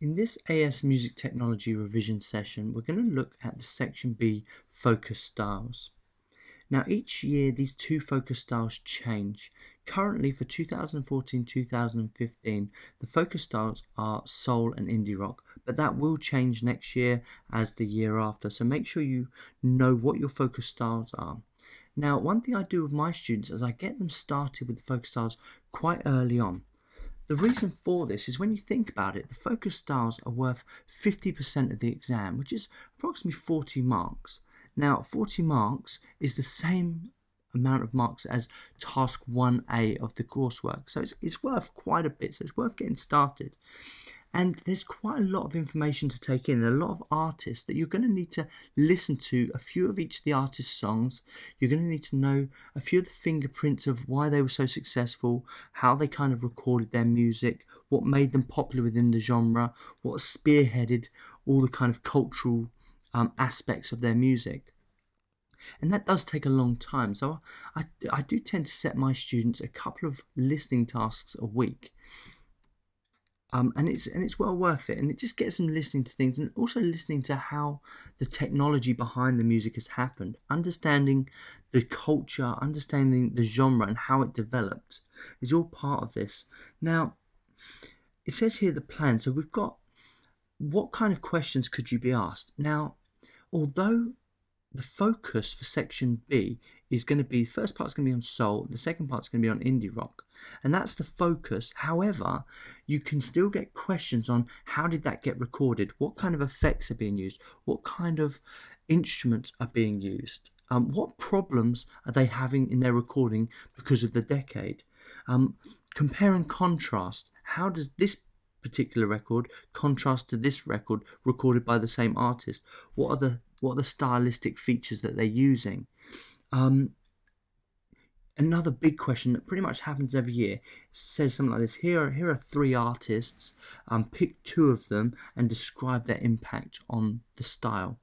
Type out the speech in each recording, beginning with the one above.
In this AS Music Technology revision session, we're going to look at the Section B focus styles. Now, each year these two focus styles change. Currently for 2014-2015, the focus styles are soul and indie rock, but that will change next year as the year after. So make sure you know what your focus styles are. Now, one thing I do with my students is I get them started with the focus styles quite early on. The reason for this is when you think about it, the focus styles are worth 50% of the exam, which is approximately 40 marks. Now, 40 marks is the same amount of marks as task 1A of the coursework. So it's worth quite a bit, so it's worth getting started. And there's quite a lot of information to take in, a lot of artists that you're going to need to listen to a few of each of the artists' songs. You're going to need to know a few of the fingerprints of why they were so successful, how they kind of recorded their music, what made them popular within the genre, what spearheaded all the kind of cultural aspects of their music. And that does take a long time. So I do tend to set my students a couple of listening tasks a week. And it's well worth it, and it just gets them listening to things and also listening to how the technology behind the music has happened, understanding the culture, understanding the genre and how it developed is all part of this. Now, it says here the plan. So we've got what kind of questions could you be asked? Now, although the focus for section B is going to be, the first part's going to be on soul, the second part's going to be on indie rock, and that's the focus. However, you can still get questions on how did that get recorded, what kind of effects are being used, what kind of instruments are being used, what problems are they having in their recording because of the decade, compare and contrast, how does this particular record contrast to this record recorded by the same artist, what are the stylistic features that they're using. Another big question that pretty much happens every year says something like this: here are three artists, pick two of them and describe their impact on the style.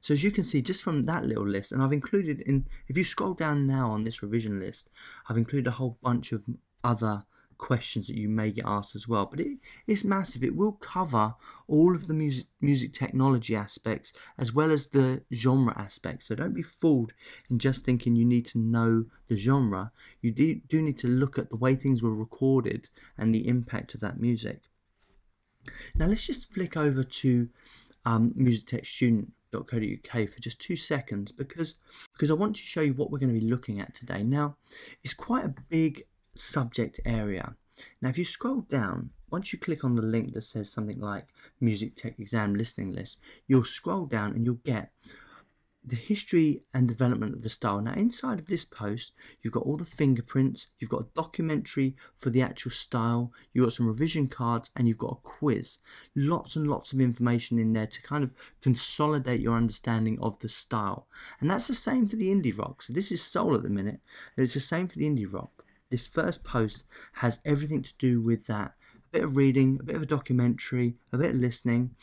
So as you can see just from that little list, and I've included if you scroll down now on this revision list, I've included a whole bunch of other questions that you may get asked as well, but it's massive. It will cover all of the music technology aspects as well as the genre aspects, so don't be fooled in just thinking you need to know the genre. You do need to look at the way things were recorded and the impact of that music. Now let's just flick over to musictechstudent.co.uk for just 2 seconds because I want to show you what we're going to be looking at today. Now, it's quite a big subject area. Now, if you scroll down, once you click on the link that says something like Music Tech Exam Listening List, you'll scroll down and you'll get the history and development of the style. Now, inside of this post, you've got all the fingerprints, you've got a documentary for the actual style, you've got some revision cards, and you've got a quiz. Lots and lots of information in there to kind of consolidate your understanding of the style. And that's the same for the indie rock. So this is soul at the minute, and it's the same for the indie rock. This first post has everything to do with that. A bit of reading, a bit of a documentary, a bit of listening,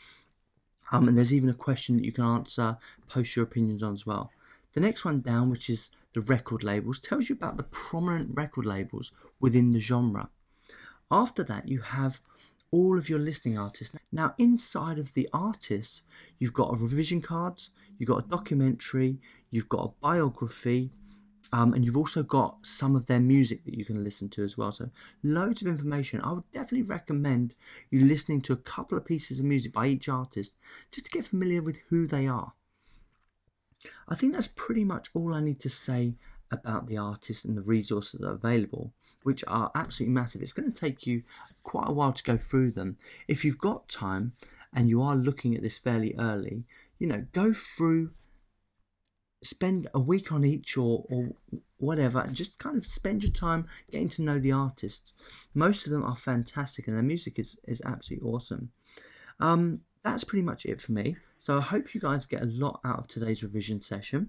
and there's even a question that you can answer, post your opinions on as well. The next one down, which is the record labels, tells you about the prominent record labels within the genre. After that, you have all of your listening artists. Now, inside of the artists, you've got a revision cards, you've got a documentary, you've got a biography, and you've also got some of their music that you can listen to as well. So loads of information. I would definitely recommend you listening to a couple of pieces of music by each artist just to get familiar with who they are. I think that's pretty much all I need to say about the artists and the resources that are available, which are absolutely massive. It's going to take you quite a while to go through them. If you've got time and you are looking at this fairly early, go through, spend a week on each or whatever, and just kind of spend your time getting to know the artists. Most of them are fantastic and their music is absolutely awesome. That's pretty much it for me. So I hope you guys get a lot out of today's revision session.